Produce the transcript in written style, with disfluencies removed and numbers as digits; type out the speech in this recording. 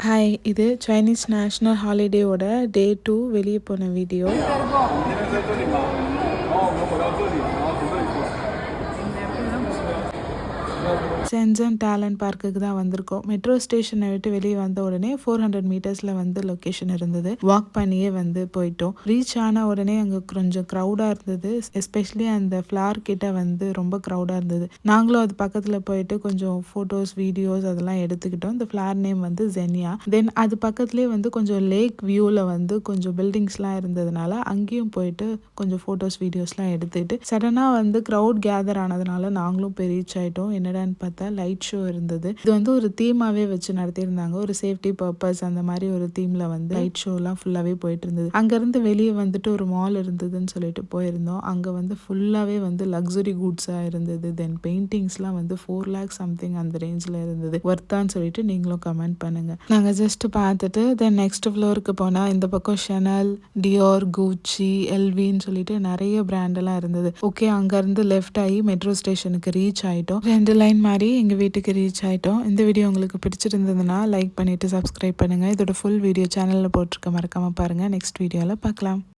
Hi, இது Chinese national ஹாலிடேவோட டே 2 வெளியே போன வீடியோ. சென்சன் டேலண்ட் பார்க்குக்கு தான் வந்திருக்கோம். மெட்ரோ ஸ்டேஷனை விட்டு வெளியே வந்த உடனே 400 மீட்டர்ஸில் வந்து லொக்கேஷன் இருந்தது. வாக் பண்ணியே வந்து போயிட்டோம். ரீச் ஆன உடனே அங்கே கொஞ்சம் க்ரௌடாக இருந்தது. எஸ்பெஷலி அந்த ஃப்ளார் கிட்ட வந்து ரொம்ப க்ரௌடாக இருந்தது. நாங்களும் அது பக்கத்தில் போயிட்டு கொஞ்சம் ஃபோட்டோஸ் வீடியோஸ் அதெல்லாம் எடுத்துக்கிட்டோம். இந்த ஃப்ளார் நேம் வந்து ஜெனியா. தென் அது பக்கத்துலேயே வந்து கொஞ்சம் லேக் வியூவில் வந்து கொஞ்சம் பில்டிங்ஸ்லாம் இருந்ததுனால அங்கேயும் போயிட்டு கொஞ்சம் ஃபோட்டோஸ் வீடியோஸ்லாம் எடுத்துக்கிட்டு சடனாக வந்து க்ரௌட் கேதர் ஆனதுனால நாங்களும் போய் ரீச் ஆகிட்டோம். என்னடான்னு பார்த்தா லைட் ஷோ இருந்தது. இது வந்து ஒரு தீமாவே வச்சு நடத்தியிருந்தாங்க. ஒரு சேஃப்டி பர்பஸ் அந்த மாதிரி ஒரு தீம்ல வந்து லைட் ஷோலாம் ஃபுல்லாவே போயிட்டு இருந்தது. அங்கிருந்து வெளியே வந்துட்டு ஒரு மால் இருந்ததுன்னு சொல்லிட்டு போயிருந்தோம். அங்க வந்து ஃபுல்லாவே வந்து லக்ஸுரி குட்ஸா இருந்தது. தென் பெயிண்டிங்ஸ்லாம் வந்து 4 lakhs சம்திங் அந்த ரேஞ்சில் இருந்தது. ஒர்த்தான்னு சொல்லிட்டு நீங்களும் கமெண்ட் பண்ணுங்க. நாங்கள் ஜஸ்ட் பார்த்துட்டு தென் நெக்ஸ்ட் ஃப்ளோருக்கு போனால் இந்த பக்கம் ஷனல், டியோர், கூச்சி, எல்வின்னு சொல்லிட்டு நிறைய பிராண்டெல்லாம் இருந்தது. ஓகே, அங்கேருந்து லெஃப்ட் ஆகி மெட்ரோ ஸ்டேஷனுக்கு ரீச் ஆகிட்டோம். 2 லைன் மாதிரி எங்கள் வீட்டுக்கு ரீச் ஆகிட்டோம். இந்த வீடியோ உங்களுக்கு பிடிச்சிருந்ததுன்னா லைக் பண்ணிவிட்டு சப்ஸ்கிரைப் பண்ணுங்கள். இதோட ஃபுல் வீடியோ சேனலில் போட்டிருக்க மறக்காமல் பாருங்கள். நெக்ஸ்ட் வீடியோவில் பார்க்கலாம்.